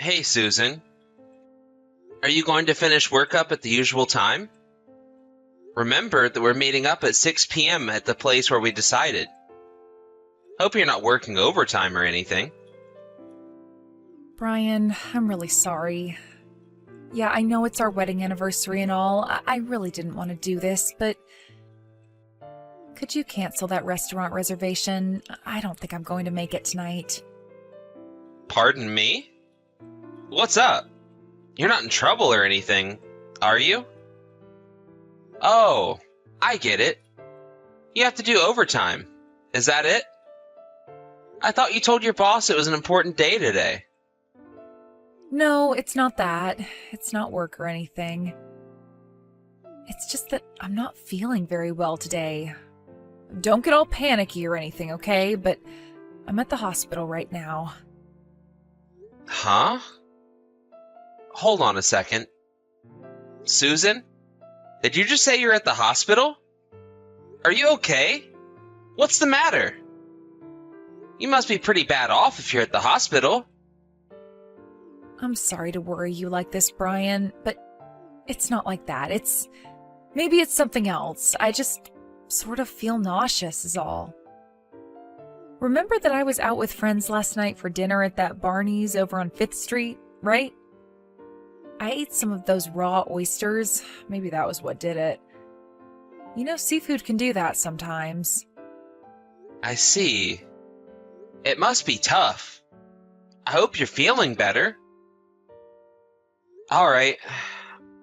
Hey, Susan. Are you going to finish work up at the usual time? Remember that we're meeting up at 6 p.m. at the place where we decided. Hope you're not working overtime or anything. Brian, I'm really sorry. Yeah, I know it's our wedding anniversary and all. I really didn't want to do this, but could you cancel that restaurant reservation? I don't think I'm going to make it tonight. Pardon me? What's up? You're not in trouble or anything, are you? Oh, I get it. You have to do overtime. Is that it? I thought you told your boss it was an important day today. No, it's not that. It's not work or anything. It's just that I'm not feeling very well today. Don't get all panicky or anything, okay? But I'm at the hospital right now. Huh? Hold on a second. Susan? Did you just say you're at the hospital? Are you okay? What's the matter? You must be pretty bad off if you're at the hospital. I'm sorry to worry you like this, Brian, but it's not like that. Maybe it's something else. I just sort of feel nauseous is all. Remember that I was out with friends last night for dinner at that Barney's over on 5th Street, right? I ate some of those raw oysters. Maybe that was what did it. You know, seafood can do that sometimes. I see. It must be tough. I hope you're feeling better. All right.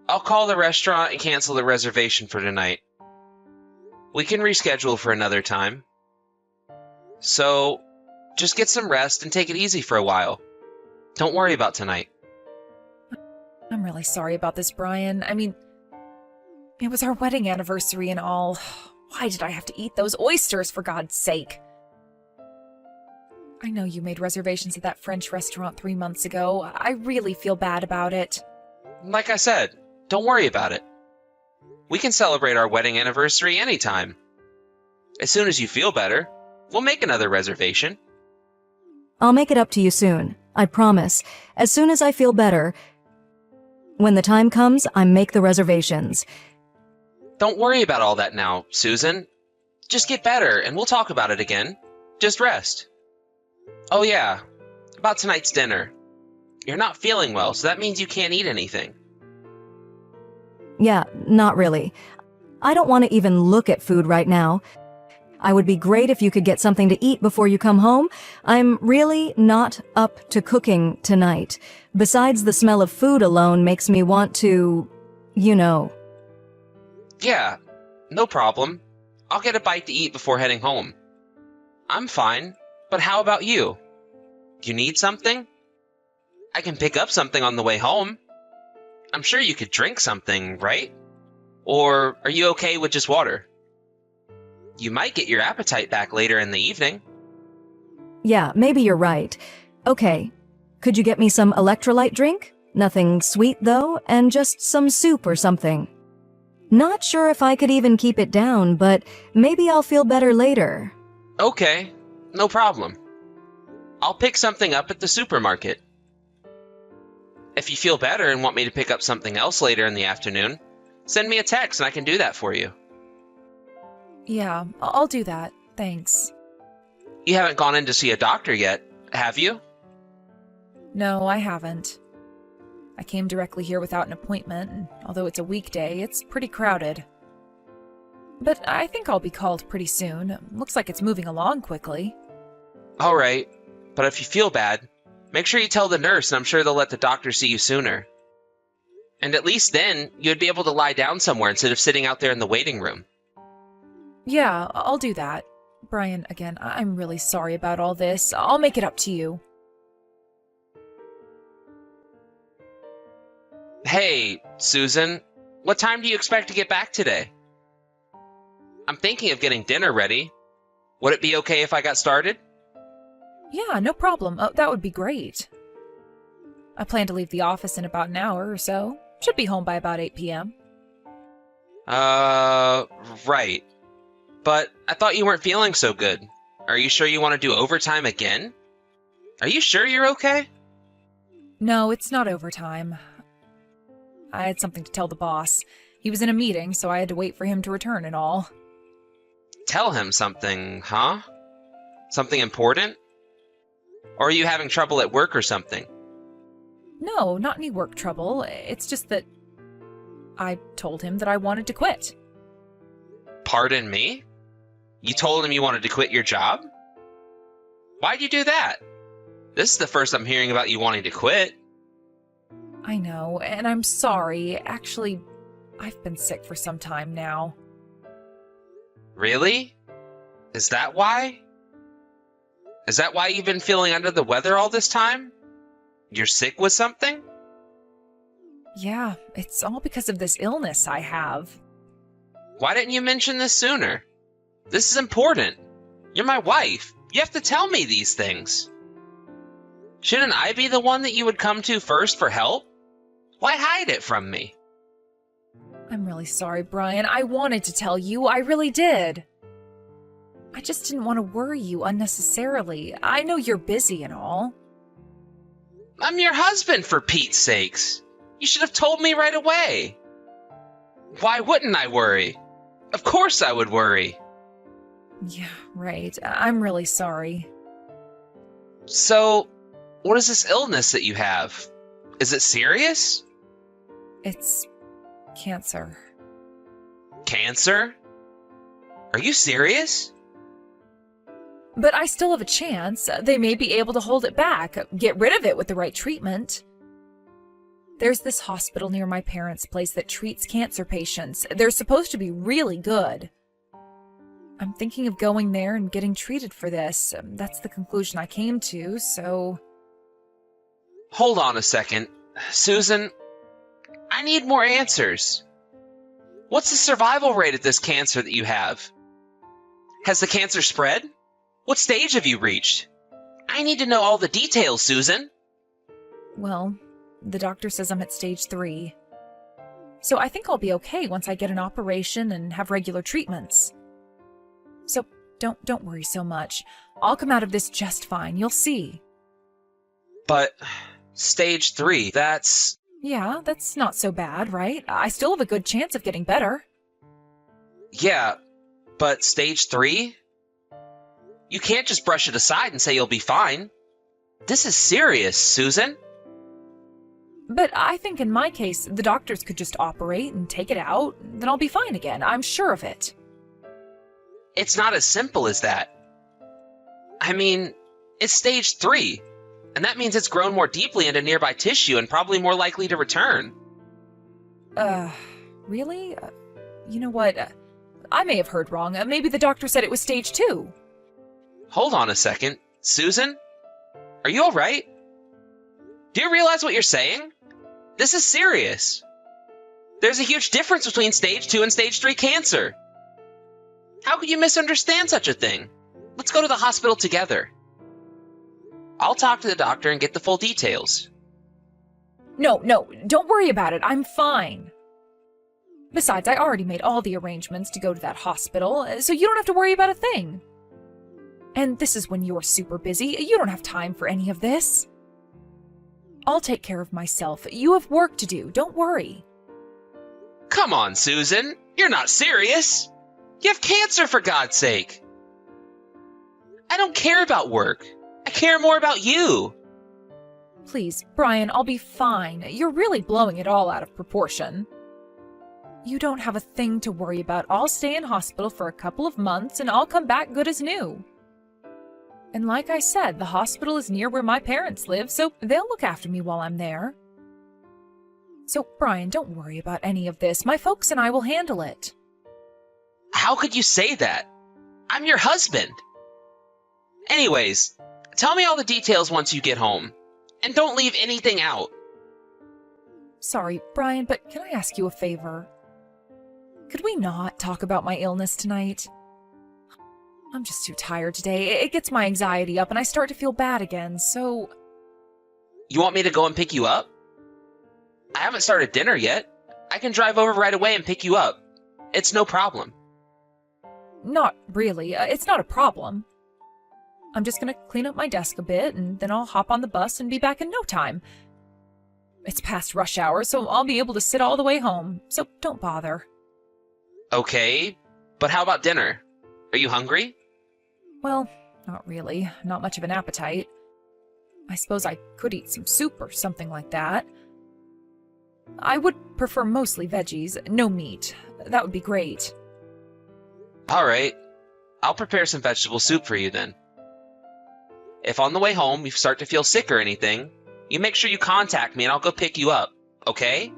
I'll call the restaurant and cancel the reservation for tonight. We can reschedule for another time. So, just get some rest and take it easy for a while. Don't worry about tonight. I'm really sorry about this, Brian. I mean, it was our wedding anniversary and all. Why did I have to eat those oysters, for God's sake? I know you made reservations at that French restaurant 3 months ago. I really feel bad about it. Like I said, don't worry about it. We can celebrate our wedding anniversary anytime. As soon as you feel better, we'll make another reservation. I'll make it up to you soon. I promise. As soon as I feel better. When the time comes, I make the reservations. Don't worry about all that now, Susan. Just get better and we'll talk about it again. Just rest. Oh yeah, about tonight's dinner. You're not feeling well, so that means you can't eat anything. Yeah, not really. I don't want to even look at food right now. I would be great if you could get something to eat before you come home. I'm really not up to cooking tonight. Besides, the smell of food alone makes me want to, you know. Yeah, no problem. I'll get a bite to eat before heading home. I'm fine, but how about you? Do you need something? I can pick up something on the way home. I'm sure you could drink something, right? Or are you okay with just water? You might get your appetite back later in the evening. Yeah, maybe you're right. Okay. Could you get me some electrolyte drink? Nothing sweet, though, and just some soup or something. Not sure if I could even keep it down, but maybe I'll feel better later. Okay, no problem. I'll pick something up at the supermarket. If you feel better and want me to pick up something else later in the afternoon, send me a text and I can do that for you. Yeah, I'll do that. Thanks. You haven't gone in to see a doctor yet, have you? No, I haven't. I came directly here without an appointment, and although it's a weekday, it's pretty crowded. But I think I'll be called pretty soon. Looks like it's moving along quickly. All right, but if you feel bad, make sure you tell the nurse and I'm sure they'll let the doctor see you sooner. And at least then, you'd be able to lie down somewhere instead of sitting out there in the waiting room. Yeah, I'll do that. Brian, again, I'm really sorry about all this. I'll make it up to you. Hey, Susan, what time do you expect to get back today? I'm thinking of getting dinner ready. Would it be okay if I got started? Yeah, no problem. That would be great. I plan to leave the office in about an hour or so. Should be home by about 8 p.m. Right. But I thought you weren't feeling so good. Are you sure you want to do overtime again? Are you sure you're okay? No, it's not overtime. I had something to tell the boss. He was in a meeting, so I had to wait for him to return and all. Tell him something, huh? Something important? Or are you having trouble at work or something? No, not any work trouble. It's just that I told him that I wanted to quit. Pardon me? You told him you wanted to quit your job? Why'd you do that? This is the first I'm hearing about you wanting to quit. I know, and I'm sorry. Actually, I've been sick for some time now. Really? Is that why? Is that why you've been feeling under the weather all this time? You're sick with something? Yeah, it's all because of this illness I have. Why didn't you mention this sooner? This is important. You're my wife. You have to tell me these things. Shouldn't I be the one that you would come to first for help? Why hide it from me? I'm really sorry, Brian. I wanted to tell you. I really did. I just didn't want to worry you unnecessarily. I know you're busy and all. I'm your husband, for Pete's sakes. You should have told me right away. Why wouldn't I worry? Of course I would worry. Yeah, right. I'm really sorry. So, what is this illness that you have? Is it serious? It's cancer. Cancer? Are you serious? But I still have a chance. They may be able to hold it back, get rid of it with the right treatment. There's this hospital near my parents' place that treats cancer patients. They're supposed to be really good. I'm thinking of going there and getting treated for this. That's the conclusion I came to, so... Hold on a second. Susan, I need more answers. What's the survival rate of this cancer that you have? Has the cancer spread? What stage have you reached? I need to know all the details, Susan. Well, the doctor says I'm at stage 3. So I think I'll be okay once I get an operation and have regular treatments. So don't worry so much. I'll come out of this just fine, you'll see. But stage 3, that's... Yeah, that's not so bad, right? I still have a good chance of getting better. Yeah, but stage 3? You can't just brush it aside and say you'll be fine. This is serious, Susan. But I think in my case, the doctors could just operate and take it out, then I'll be fine again. I'm sure of it. It's not as simple as that. I mean, it's stage 3, and that means it's grown more deeply into nearby tissue and probably more likely to return. Really? You know what? I may have heard wrong. Maybe the doctor said it was stage 2. Hold on a second. Susan? Are you alright? Do you realize what you're saying? This is serious. There's a huge difference between stage 2 and stage 3 cancer. How could you misunderstand such a thing? Let's go to the hospital together. I'll talk to the doctor and get the full details. No, don't worry about it. I'm fine. Besides, I already made all the arrangements to go to that hospital, so you don't have to worry about a thing. And this is when you're super busy. You don't have time for any of this. I'll take care of myself. You have work to do. Don't worry. Come on, Susan. You're not serious. You have cancer, for God's sake. I don't care about work. I care more about you. Please, Brian, I'll be fine. You're really blowing it all out of proportion. You don't have a thing to worry about. I'll stay in hospital for a couple of months and I'll come back good as new. And like I said, the hospital is near where my parents live, so they'll look after me while I'm there. So, Brian, don't worry about any of this. My folks and I will handle it. How could you say that? I'm your husband. Anyways, tell me all the details once you get home. And don't leave anything out. Sorry, Brian, but can I ask you a favor? Could we not talk about my illness tonight? I'm just too tired today. It gets my anxiety up and I start to feel bad again, so... You want me to go and pick you up? I haven't started dinner yet. I can drive over right away and pick you up. It's no problem. Not really. It's not a problem. I'm just gonna clean up my desk a bit and then I'll hop on the bus and be back in no time. It's past rush hour, so I'll be able to sit all the way home, so don't bother. Okay, but how about dinner? Are you hungry? Well, not really. Not much of an appetite. I suppose I could eat some soup or something like that. I would prefer mostly veggies, no meat. That would be great. All right, I'll prepare some vegetable soup for you then. If on the way home you start to feel sick or anything, you make sure you contact me and I'll go pick you up, okay?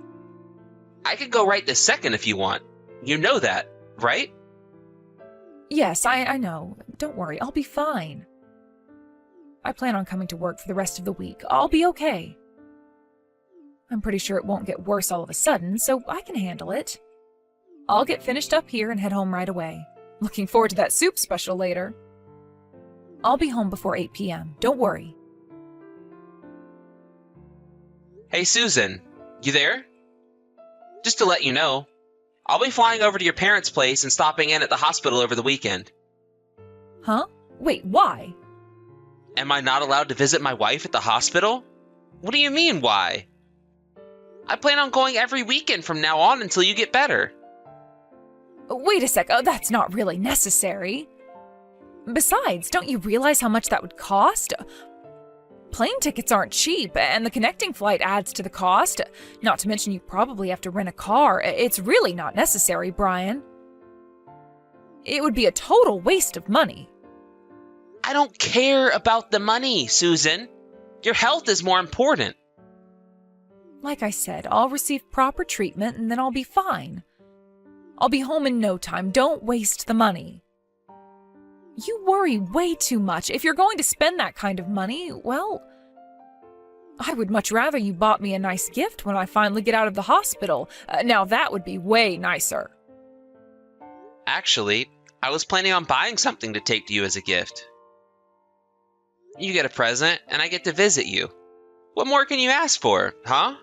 I could go right this second if you want. You know that, right? Yes, I know. Don't worry, I'll be fine. I plan on coming to work for the rest of the week. I'll be okay. I'm pretty sure it won't get worse all of a sudden, so I can handle it. I'll get finished up here and head home right away. Looking forward to that soup special later. I'll be home before 8 p.m. Don't worry. Hey, Susan, you there? Just to let you know, I'll be flying over to your parents' place and stopping in at the hospital over the weekend. Huh? Wait, why? Am I not allowed to visit my wife at the hospital? What do you mean, why? I plan on going every weekend from now on until you get better. Wait a sec, that's not really necessary. Besides, don't you realize how much that would cost? Plane tickets aren't cheap, and the connecting flight adds to the cost. Not to mention you probably have to rent a car. It's really not necessary, Brian. It would be a total waste of money. I don't care about the money, Susan. Your health is more important. Like I said, I'll receive proper treatment and then I'll be fine. I'll be home in no time. Don't waste the money. You worry way too much. If you're going to spend that kind of money, well, I would much rather you bought me a nice gift when I finally get out of the hospital. Now that would be way nicer. Actually, I was planning on buying something to take to you as a gift. You get a present, and I get to visit you. What more can you ask for, huh?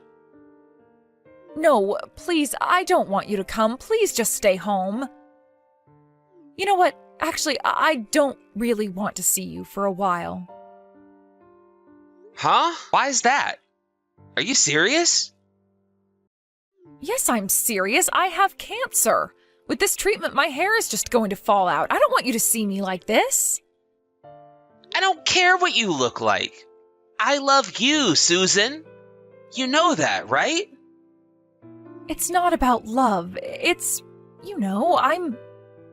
No, please, I don't want you to come. Please just stay home. You know what? Actually, I don't really want to see you for a while. Huh? Why is that? Are you serious? Yes, I'm serious. I have cancer. With this treatment, my hair is just going to fall out. I don't want you to see me like this. I don't care what you look like. I love you, Susan. You know that, right? It's not about love. It's, I'm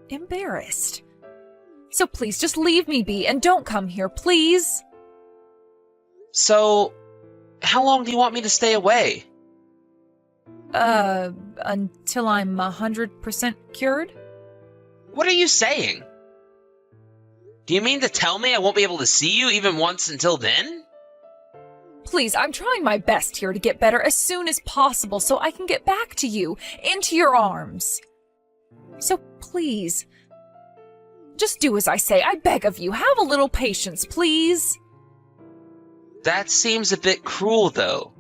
embarrassed. So please, just leave me be and don't come here, please. So, how long do you want me to stay away? Until I'm 100% cured? What are you saying? Do you mean to tell me I won't be able to see you even once until then? Please, I'm trying my best here to get better as soon as possible so I can get back to you, into your arms. So please, just do as I say. I beg of you, have a little patience, please. That seems a bit cruel, though.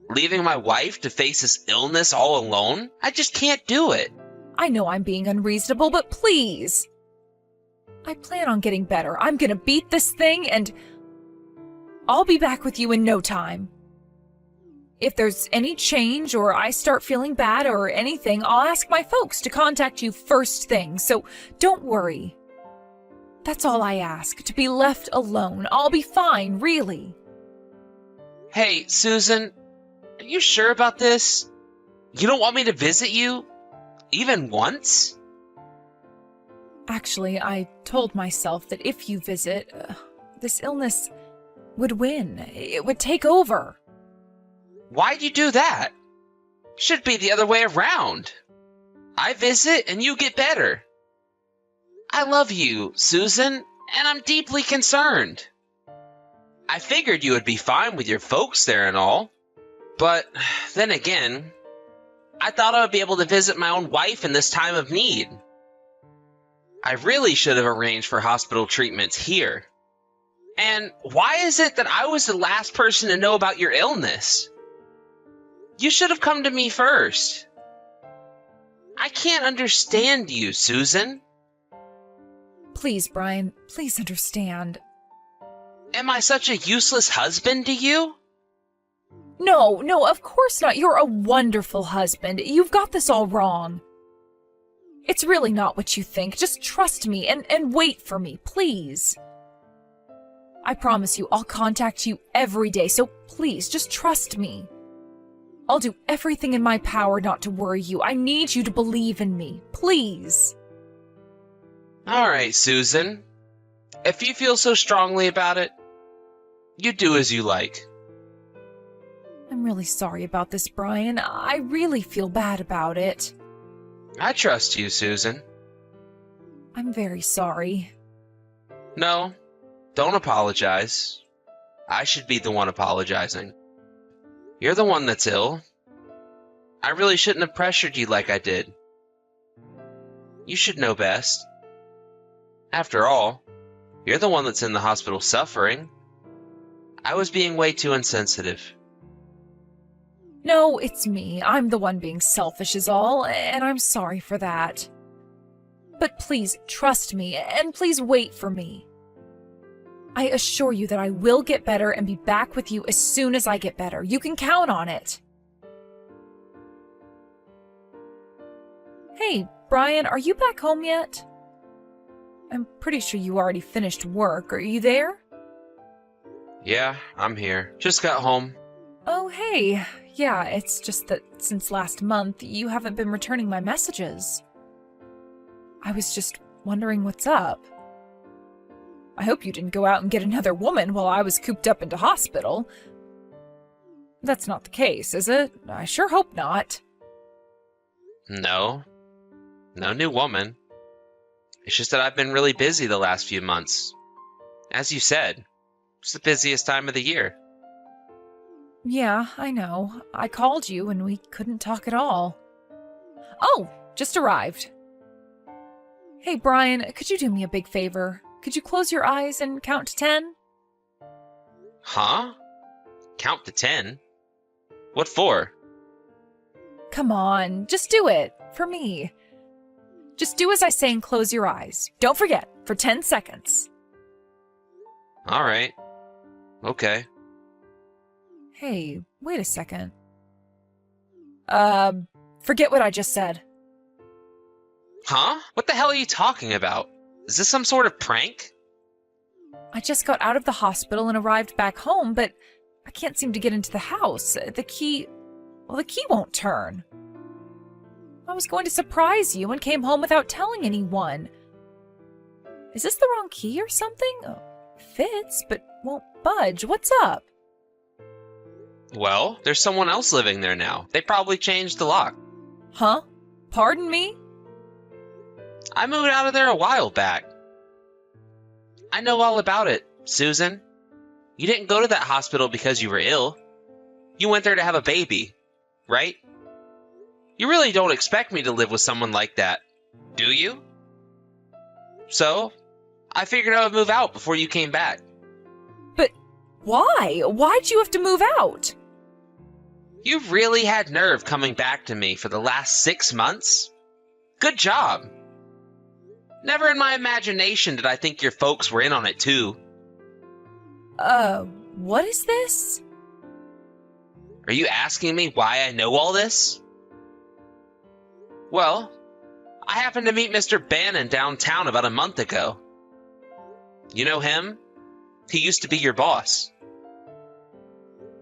Leaving my wife to face this illness all alone? I just can't do it. I know I'm being unreasonable, but please. I plan on getting better. I'm gonna beat this thing and I'll be back with you in no time. If there's any change or I start feeling bad or anything, I'll ask my folks to contact you first thing, so don't worry. That's all I ask, to be left alone. I'll be fine, really. Hey, Susan, are you sure about this? You don't want me to visit you? Even once? Actually, I told myself that if you visit, this illness would win. It would take over. Why'd you do that? Should be the other way around. I visit and you get better. I love you, Susan, and I'm deeply concerned. I figured you would be fine with your folks there and all. But then again, I thought I would be able to visit my own wife in this time of need. I really should have arranged for hospital treatments here. And why is it that I was the last person to know about your illness? You should have come to me first. I can't understand you, Susan. Please, Brian, please understand. Am I such a useless husband to you? No, of course not. You're a wonderful husband. You've got this all wrong. It's really not what you think. Just trust me and wait for me, please. I promise you, I'll contact you every day, so please, just trust me. I'll do everything in my power not to worry you. I need you to believe in me, please. All right, Susan. If you feel so strongly about it, you do as you like. I'm really sorry about this, Brian. I really feel bad about it. I trust you, Susan. I'm very sorry. No, don't apologize. I should be the one apologizing. You're the one that's ill. I really shouldn't have pressured you like I did. You should know best. After all, you're the one that's in the hospital suffering. I was being way too insensitive. No, it's me. I'm the one being selfish is all, and I'm sorry for that. But please trust me, and please wait for me. I assure you that I will get better and be back with you as soon as I get better. You can count on it. Hey, Brian, are you back home yet? I'm pretty sure you already finished work. Are you there? Yeah, I'm here. Just got home. Oh, hey. Yeah, it's just that since last month, you haven't been returning my messages. I was just wondering what's up. I hope you didn't go out and get another woman while I was cooped up into hospital. That's not the case, is it? I sure hope not. No. No new woman. It's just that I've been really busy the last few months. As you said, it's the busiest time of the year. Yeah, I know. I called you and we couldn't talk at all. Oh, just arrived. Hey, Brian, could you do me a big favor? Could you close your eyes and count to 10? Huh? Count to 10? What for? Come on, just do it. For me. Just do as I say and close your eyes. Don't forget, for 10 seconds. All right. Okay. Hey, wait a second. Forget what I just said. Huh? What the hell are you talking about? Is this some sort of prank? I just got out of the hospital and arrived back home, but I can't seem to get into the house. The key won't turn. I was going to surprise you and came home without telling anyone. Is this the wrong key or something? Fits, but won't budge. What's up? Well, there's someone else living there now. They probably changed the lock. Huh? Pardon me? I moved out of there a while back. I know all about it, Susan. You didn't go to that hospital because you were ill. You went there to have a baby, right? You really don't expect me to live with someone like that, do you? So, I figured I would move out before you came back. But why? Why'd you have to move out? You've really had nerve coming back to me for the last 6 months? Good job. Never in my imagination did I think your folks were in on it too. What is this? Are you asking me why I know all this? Well, I happened to meet Mr. Bannon downtown about a month ago. You know him? He used to be your boss.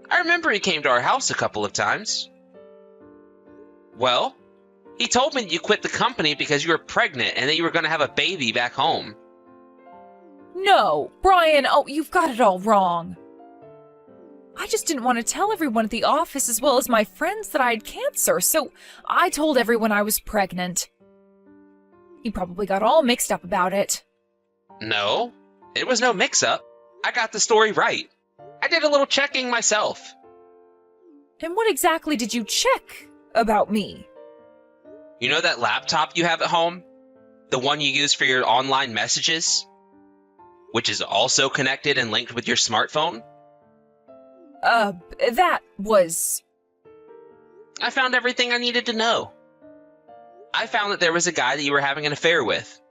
I remember he came to our house a couple of times. Well, he told me that you quit the company because you were pregnant and that you were going to have a baby back home. No, Brian, you've got it all wrong. I just didn't want to tell everyone at the office as well as my friends that I had cancer, so I told everyone I was pregnant. You probably got all mixed up about it. No, it was no mix-up. I got the story right. I did a little checking myself. And what exactly did you check about me? You know that laptop you have at home? The one you use for your online messages? Which is also connected and linked with your smartphone? That was... I found everything I needed to know. I found that there was a guy that you were having an affair with.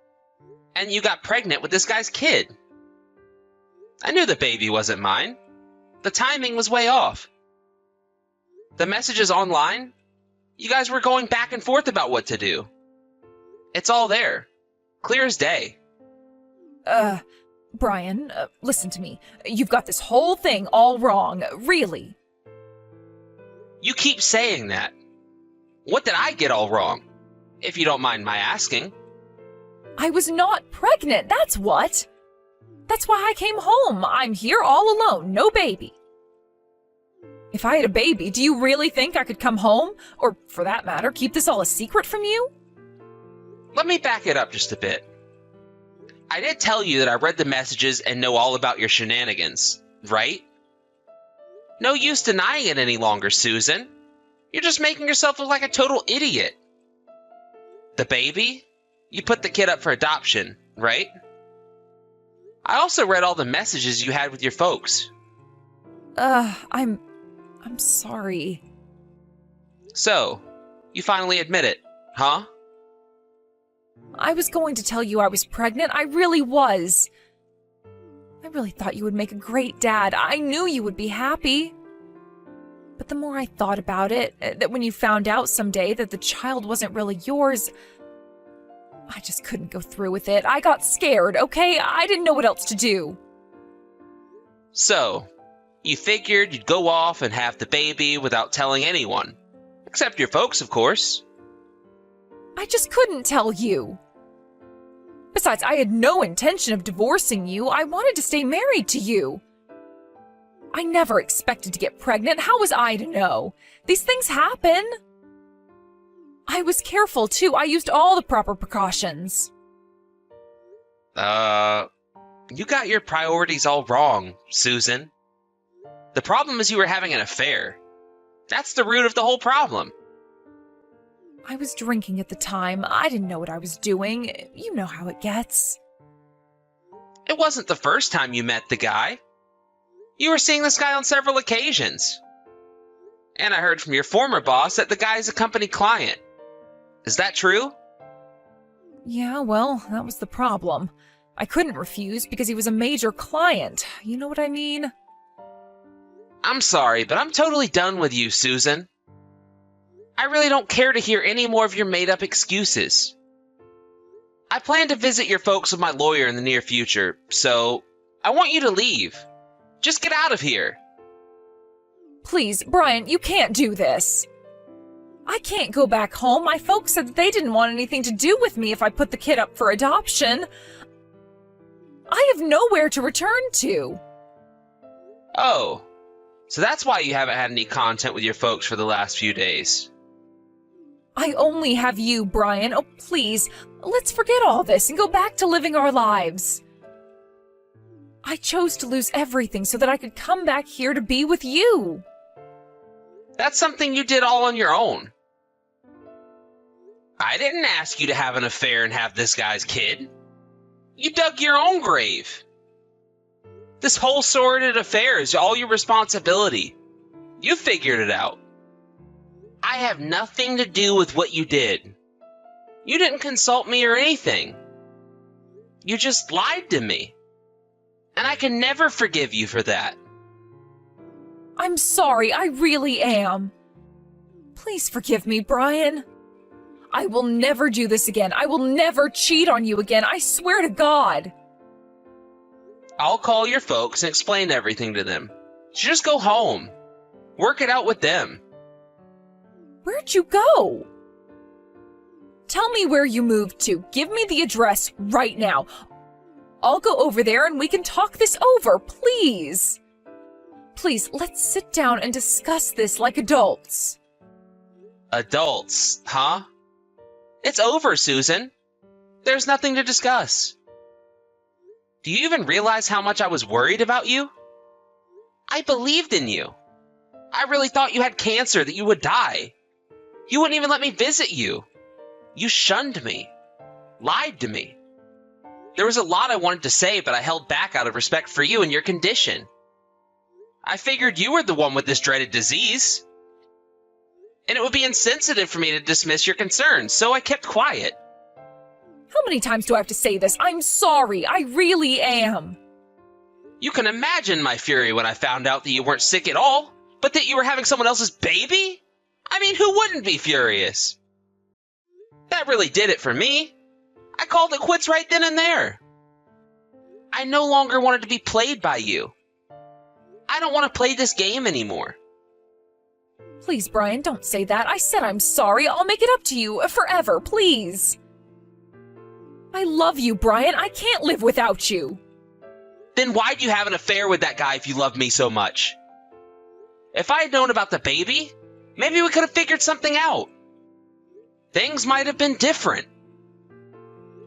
And you got pregnant with this guy's kid. I knew the baby wasn't mine. The timing was way off. The messages online? You guys were going back and forth about what to do. It's all there. Clear as day. Brian, listen to me. You've got this whole thing all wrong, really. You keep saying that. What did I get all wrong? If you don't mind my asking. I was not pregnant, that's what. That's why I came home. I'm here all alone, no baby. If I had a baby, do you really think I could come home? Or, for that matter, keep this all a secret from you? Let me back it up just a bit. I did tell you that I read the messages and know all about your shenanigans, right? No use denying it any longer, Susan. You're just making yourself look like a total idiot. The baby? You put the kid up for adoption, right? I also read all the messages you had with your folks. I'm sorry. So, you finally admit it, huh? I was going to tell you I was pregnant. I really was. I really thought you would make a great dad. I knew you would be happy. But the more I thought about it, that when you found out someday that the child wasn't really yours, I just couldn't go through with it. I got scared, okay? I didn't know what else to do. So, you figured you'd go off and have the baby without telling anyone. Except your folks, of course. I just couldn't tell you. Besides, I had no intention of divorcing you. I wanted to stay married to you. I never expected to get pregnant. How was I to know? These things happen. I was careful, too. I used all the proper precautions. You got your priorities all wrong, Susan. The problem is you were having an affair. That's the root of the whole problem. I was drinking at the time. I didn't know what I was doing. You know how it gets. It wasn't the first time you met the guy. You were seeing this guy on several occasions. And I heard from your former boss that the guy is a company client. Is that true? Yeah, well, that was the problem. I couldn't refuse because he was a major client. You know what I mean? I'm sorry, but I'm totally done with you, Susan. I really don't care to hear any more of your made-up excuses. I plan to visit your folks with my lawyer in the near future, so I want you to leave. Just get out of here. Please, Brian, you can't do this. I can't go back home. My folks said that they didn't want anything to do with me if I put the kid up for adoption. I have nowhere to return to. Oh, so that's why you haven't had any contact with your folks for the last few days. I only have you, Brian. Oh, please, let's forget all this and go back to living our lives. I chose to lose everything so that I could come back here to be with you. That's something you did all on your own. I didn't ask you to have an affair and have this guy's kid. You dug your own grave. This whole sordid affair is all your responsibility. You figured it out. I have nothing to do with what you did. You didn't consult me or anything. You just lied to me. And I can never forgive you for that. I'm sorry, I really am. Please forgive me, Brian. I will never do this again. I will never cheat on you again. I swear to God. I'll call your folks and explain everything to them. Just go home. Work it out with them. Where'd you go? Tell me where you moved to. Give me the address right now. I'll go over there and we can talk this over, please. Please, let's sit down and discuss this like adults. Adults, huh? It's over, Susan. There's nothing to discuss. Do you even realize how much I was worried about you? I believed in you. I really thought you had cancer, that you would die. You wouldn't even let me visit you. You shunned me. Lied to me. There was a lot I wanted to say, but I held back out of respect for you and your condition. I figured you were the one with this dreaded disease. And it would be insensitive for me to dismiss your concerns, so I kept quiet. How many times do I have to say this? I'm sorry. I really am. You can imagine my fury when I found out that you weren't sick at all, But that you were having someone else's baby? I mean, who wouldn't be furious? That really did it for me. I called it quits right then and there. I no longer wanted to be played by you. I don't want to play this game anymore. Please, Brian, don't say that. I said I'm sorry. I'll make it up to you forever, please. I love you, Brian. I can't live without you. Then why'd you have an affair with that guy if you loved me so much? If I had known about the baby, maybe we could have figured something out. Things might have been different.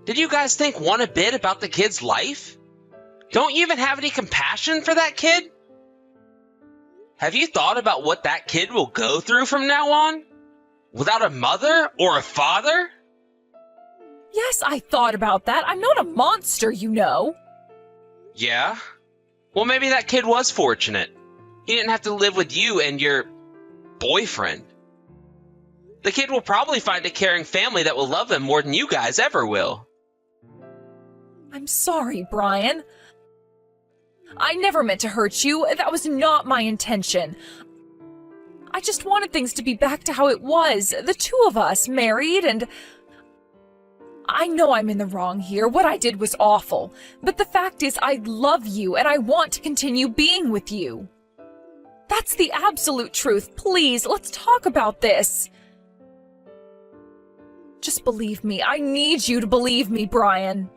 Did you guys think one a bit about the kid's life? Don't you even have any compassion for that kid? Have you thought about what that kid will go through from now on? Without a mother or a father? Yes, I thought about that. I'm not a monster, you know. Yeah? Well, maybe that kid was fortunate. He didn't have to live with you and your boyfriend. The kid will probably find a caring family that will love him more than you guys ever will. I'm sorry, Brian. I never meant to hurt you. That was not my intention. I just wanted things to be back to how it was. The two of us, married, and... I know I'm in the wrong here. What I did was awful. But the fact is, I love you, and I want to continue being with you. That's the absolute truth. Please, let's talk about this. Just believe me. I need you to believe me, Brian.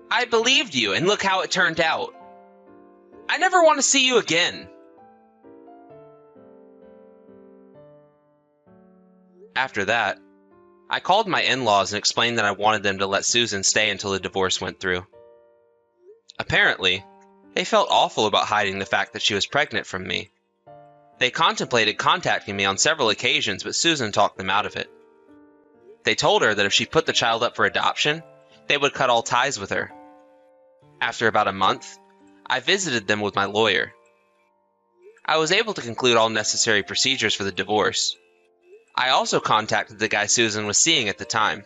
I believed you, and look how it turned out. I never want to see you again. After that, I called my in-laws and explained that I wanted them to let Susan stay until the divorce went through. Apparently, they felt awful about hiding the fact that she was pregnant from me. They contemplated contacting me on several occasions, but Susan talked them out of it. They told her that if she put the child up for adoption, they would cut all ties with her. After about a month, I visited them with my lawyer. I was able to conclude all necessary procedures for the divorce. I also contacted the guy Susan was seeing at the time.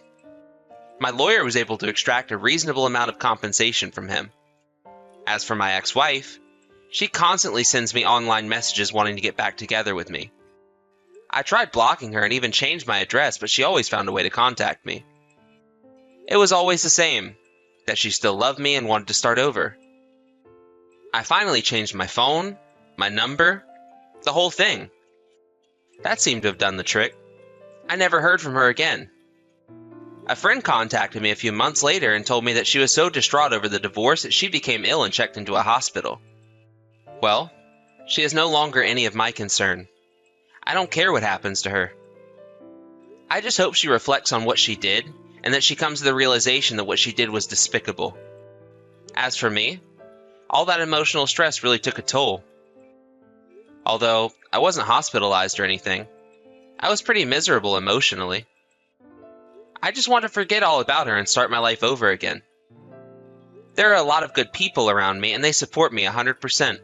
My lawyer was able to extract a reasonable amount of compensation from him. As for my ex-wife, she constantly sends me online messages wanting to get back together with me. I tried blocking her and even changed my address, but she always found a way to contact me. It was always the same, that she still loved me and wanted to start over. I finally changed my phone, my number, the whole thing. That seemed to have done the trick. I never heard from her again. A friend contacted me a few months later and told me that she was so distraught over the divorce that she became ill and checked into a hospital. Well, she is no longer any of my concern. I don't care what happens to her. I just hope she reflects on what she did and that she comes to the realization that what she did was despicable. As for me, all that emotional stress really took a toll. Although I wasn't hospitalized or anything, I was pretty miserable emotionally. I just want to forget all about her and start my life over again. There are a lot of good people around me and they support me 100%.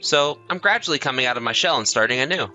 So I'm gradually coming out of my shell and starting anew.